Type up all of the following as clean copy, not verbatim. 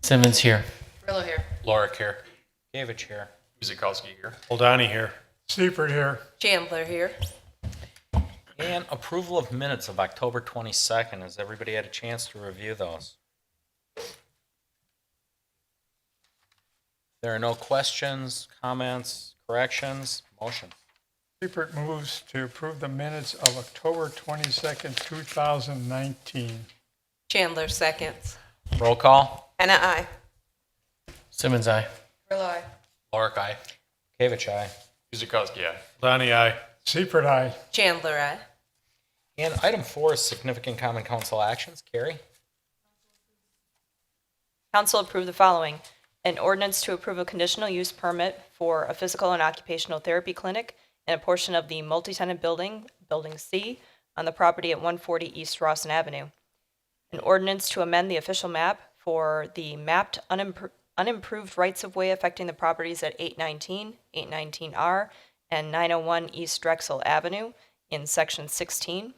Simmons here. Grillo here. Lorick here. Gavich here. Guzikowski here. Oldani here. Seifert here. Chandler here. And approval of minutes of October 22nd. Has everybody had a chance to review those? There are no questions, comments, corrections, motion. Seifert moves to approve the minutes of October 22nd, 2019. Chandler seconds. Roll call. Anna, aye. Simmons, aye. Grillo, aye. Lorick, aye. Gavich, aye. Guzikowski, aye. Oldani, aye. Seifert, aye. Chandler, aye. And item 4 is significant common council actions. Carrie? Council approved the following. An ordinance to approve a conditional use permit for a physical and occupational therapy clinic in a portion of the multi-tenant building, Building C, on the property at 140 East Rawson Avenue. An ordinance to amend the official map for the mapped unimproved rights-of-way affecting the properties at 819, 819R, and 901 East Drexel Avenue in Section 16.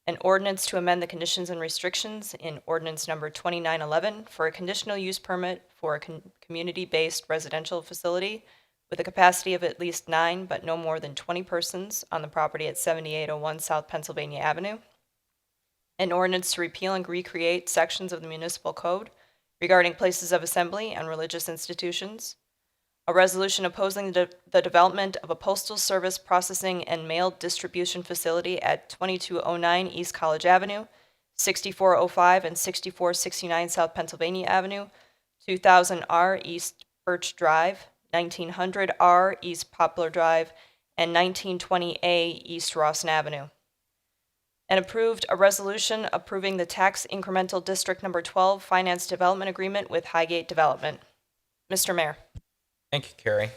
An ordinance to amend the conditions and restrictions in ordinance number 2911 for a conditional use permit for a community-based residential facility with a capacity of at least 9 but no more than 20 persons on the property at 7801 South Pennsylvania Avenue. An ordinance to repeal and recreate sections of the municipal code regarding places of assembly and religious institutions. A resolution opposing the development of a postal service processing and mail distribution facility at 2209 East College Avenue, 6405 and 6469 South Pennsylvania Avenue, 2000R East Birch Drive, 1900R East Poplar Drive, and 1920A East Rawson Avenue. And approved a resolution approving the Tax Incremental District Number 12 Finance Development Agreement with Highgate Development. Mr. Mayor. Thank you, Carrie.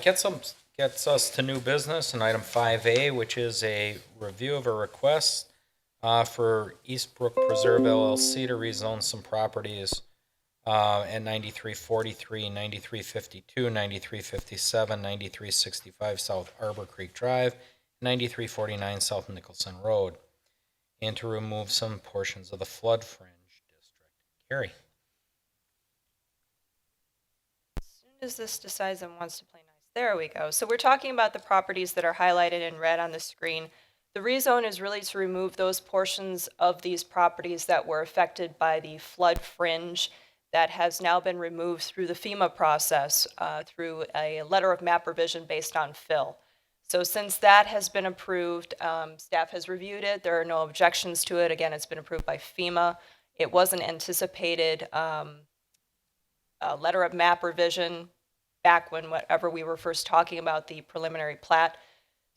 Gets us to new business in item 5A, which is a review of a request for Eastbrook Preserve LLC to rezone some properties at 9343, 9352, 9357, 9365 South Arbor Creek Drive, 9349 South Nicholson Road, and to remove some portions of the flood fringe district. Carrie. As this decides and wants to play nice. There we go. So we're talking about the properties that are highlighted in red on the screen. The rezone is really to remove those portions of these properties that were affected by the flood fringe that has now been removed through the FEMA process through a letter of map revision based on fill. So since that has been approved, staff has reviewed it. There are no objections to it. Again, it's been approved by FEMA. It wasn't anticipated a letter of map revision back when whatever we were first talking about the preliminary plat.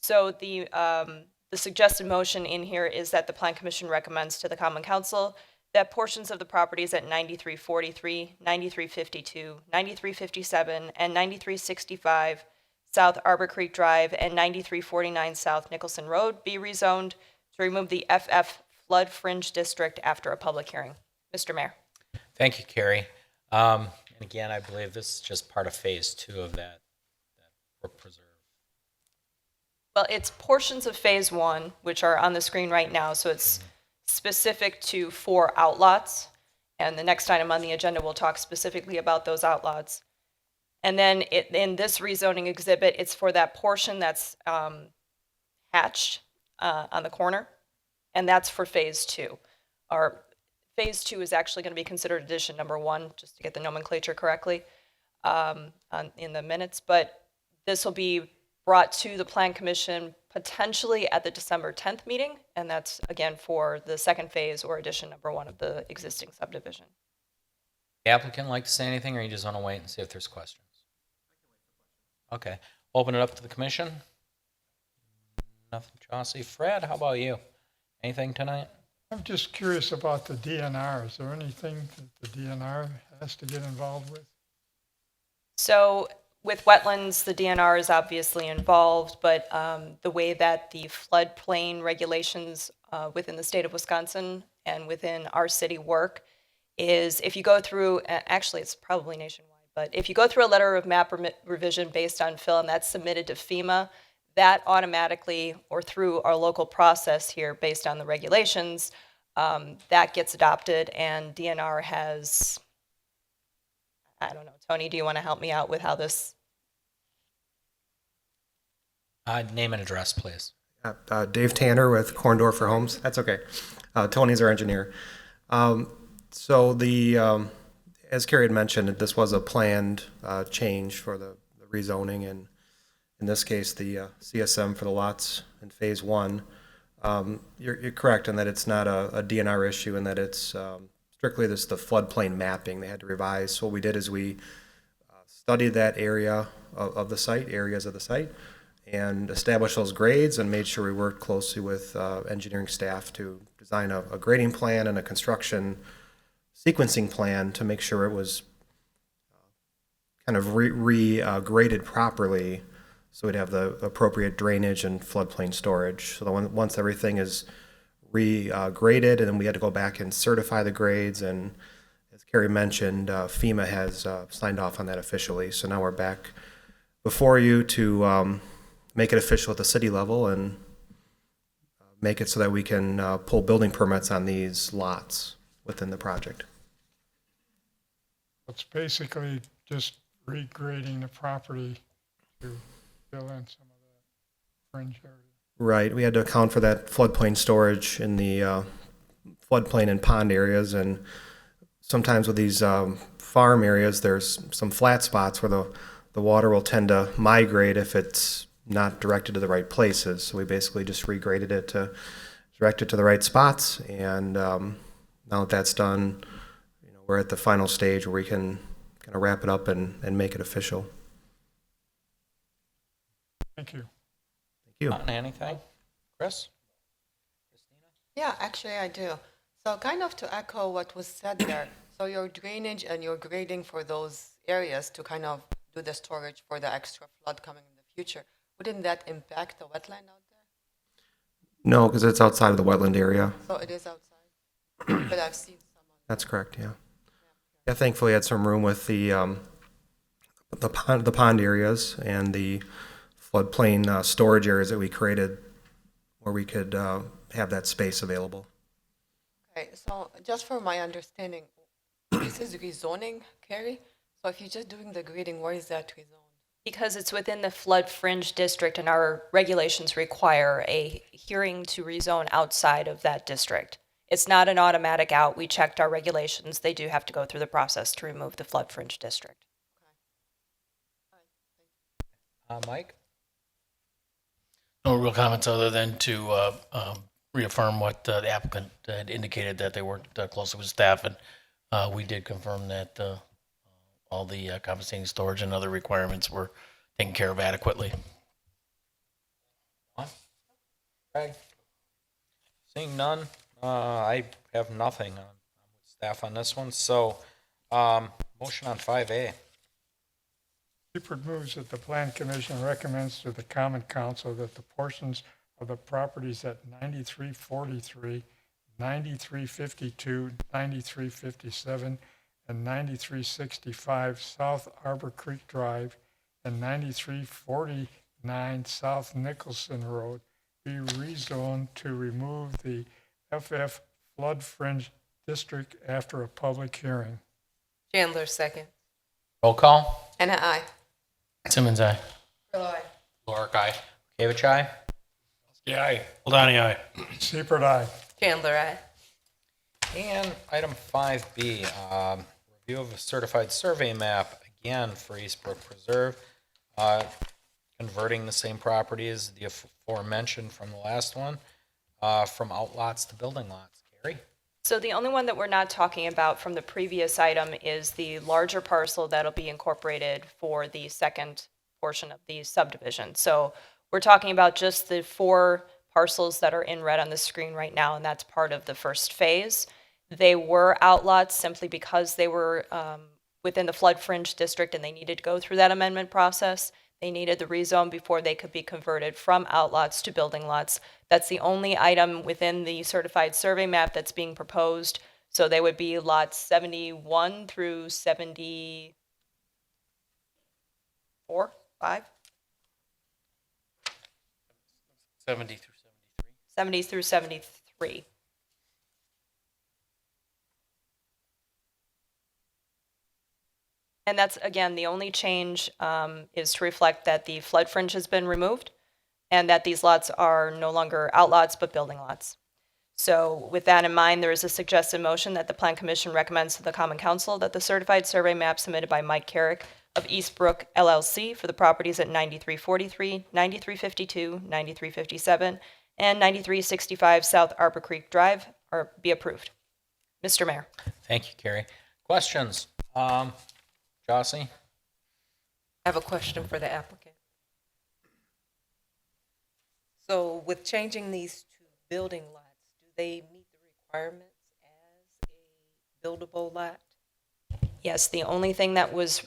So the suggested motion in here is that the Plan Commission recommends to the Common Council that portions of the properties at 9343, 9352, 9357, and 9365 South Arbor Creek Drive and 9349 South Nicholson Road be rezoned to remove the FF flood fringe district after a public hearing. Mr. Mayor. Thank you, Carrie. And again, I believe this is just part of phase 2 of that Brook Preserve. Well, it's portions of phase 1, which are on the screen right now. So it's specific to 4 outlots. And the next item on the agenda will talk specifically about those outlots. And then in this rezoning exhibit, it's for that portion that's hatched on the corner. And that's for phase 2. Our phase 2 is actually going to be considered addition number 1, just to get the nomenclature correctly in the minutes. But this will be brought to the Plan Commission potentially at the December 10th meeting. And that's, again, for the second phase or addition number 1 of the existing subdivision. The applicant like to say anything, or you just want to wait and see if there's questions? Okay. Open it up to the commission. Nothing, Chauncey. Fred, how about you? Anything tonight? I'm just curious about the DNR. Is there anything that the DNR has to get involved with? So with wetlands, the DNR is obviously involved, but the way that the floodplain regulations within the state of Wisconsin and within our city work is if you go through, actually it's probably nationwide, but if you go through a letter of map revision based on fill and that's submitted to FEMA, that automatically, or through our local process here based on the regulations, that gets adopted, and DNR has I don't know. Tony, do you want to help me out with how this? Name and address, please. Dave Tanner with Korndorfer Homes. That's okay. Tony's our engineer. As Carrie had mentioned, this was a planned change for the rezoning, and in this case, the CSM for the lots in Phase 1. You're correct in that it's not a DNR issue, and that it's strictly the floodplain mapping they had to revise. So what we did is we studied that area of the site, areas of the site, and established those grades and made sure we worked closely with engineering staff to design a grading plan and a construction sequencing plan to make sure it was kind of graded properly, so we'd have the appropriate drainage and floodplain storage. So once everything is graded, and then we had to go back and certify the grades, and as Carrie mentioned, FEMA has signed off on that officially. So now we're back before you to make it official at the city level and make it so that we can pull building permits on these lots within the project. It's basically just regrading the property to fill in some of that fringe area. Right, we had to account for that floodplain storage in the floodplain and pond areas, and sometimes with these farm areas, there's some flat spots where the water will tend to migrate if it's not directed to the right places. So we basically just regraded it to direct it to the right spots, and now that that's done, we're at the final stage where we can kind of wrap it up and make it official. Thank you. Thank you. Anything? Chris? Yeah, actually I do. So kind of to echo what was said there, so your drainage and your grading for those areas to kind of do the storage for the extra flood coming in the future, wouldn't that impact the wetland out there? No, because it's outside of the wetland area. So it is outside? But I've seen some on That's correct, yeah. Yeah, thankfully, I had some room with the pond areas and the floodplain storage areas that we created where we could have that space available. Okay, so just for my understanding, this is rezoning, Carrie? So if you're just doing the grading, where is that rezoned? Because it's within the flood fringe district and our regulations require a hearing to rezone outside of that district. It's not an automatic out. We checked our regulations. They do have to go through the process to remove the flood fringe district. Mike? No real comments other than to reaffirm what the applicant had indicated, that they worked closely with staff, and we did confirm that all the compensating storage and other requirements were taken care of adequately. Craig? Seeing none, I have nothing. I'm with staff on this one. So, motion on 5A. Seifert moves that the Plan Commission recommends to the Common Council that the portions of the properties at 9343, 9352, 9357, and 9365 South Arbor Creek Drive and 9349 South Nicholson Road be rezoned to remove the FF flood fringe district after a public hearing. Chandler second. Roll call. And I. Simmons, aye. Lorick, aye. Kavich, aye. Yeah, aye. Ladani, aye. Seifert, aye. Chandler, aye. And item 5B, review of a certified survey map, again for East Brook Preserve, converting the same property as the aforementioned from the last one, from outlots to building lots. Carrie? So the only one that we're not talking about from the previous item is the larger parcel that'll be incorporated for the second portion of the subdivision. So we're talking about just the 4 parcels that are in red on the screen right now, and that's part of the first phase. They were outlots simply because they were within the flood fringe district and they needed to go through that amendment process. They needed the rezone before they could be converted from outlots to building lots. That's the only item within the certified survey map that's being proposed. So they would be lots 71 through 74, 5? 70 through 73. 70 through 73. And that's, again, the only change is to reflect that the flood fringe has been removed and that these lots are no longer outlots but building lots. So with that in mind, there is a suggested motion that the Plan Commission recommends to the Common Council that the certified survey map submitted by Mike Carrick of Eastbrook LLC for the properties at 9343, 9352, 9357, and 9365 South Arbor Creek Drive be approved. Mr. Mayor. Thank you, Carrie. Questions? Jossie? I have a question for the applicant. So with changing these to building lots, do they meet the requirements as a buildable lot? Yes, the only thing that was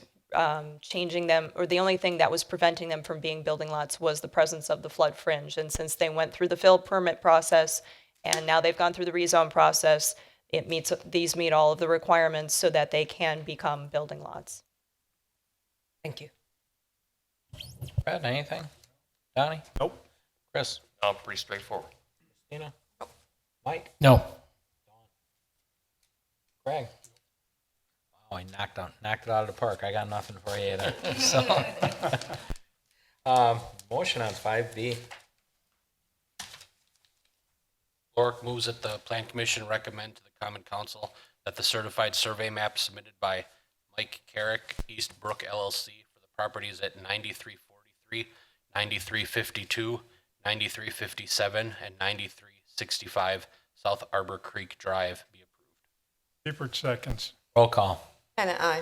changing them, or the only thing that was preventing them from being building lots was the presence of the flood fringe. And since they went through the fill permit process and now they've gone through the rezone process, these meet all of the requirements so that they can become building lots. Thank you. Brad, anything? Donnie? Nope. Chris? No, pretty straightforward. Christina? Mike? No. Greg? Wow, I knocked it out of the park. I got nothing for you either. So, motion on 5B. Lorik moves that the Plan Commission recommend to the Common Council that the certified survey map submitted by Mike Carrick, Eastbrook LLC for the properties at 9343, 9352, 9357, and 9365 South Arbor Creek Drive be approved. Seifert seconds. Roll call. Hannah, aye.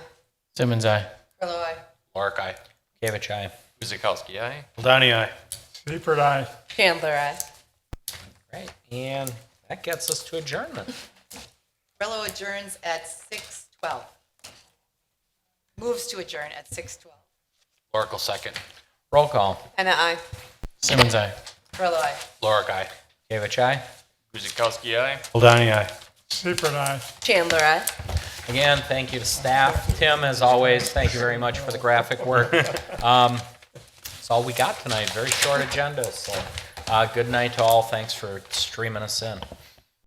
Simmons, aye. Trillo, aye. Lorik, aye. Gavich, aye. Guzekowski, aye. Donnie, aye. Seifert, aye. Chandler, aye. Right, and that gets us to adjournment. Trillo adjourns at 6:12. Moves to adjourn at 6:12. Lorik will second. Roll call. Hannah, aye. Simmons, aye. Trillo, aye. Lorik, aye. Gavich, aye. Guzekowski, aye. Donnie, aye. Seifert, aye. Chandler, aye. Again, thank you to staff. Tim, as always, thank you very much for the graphic work. That's all we got tonight. Very short agenda. So, good night to all. Thanks for streaming us in.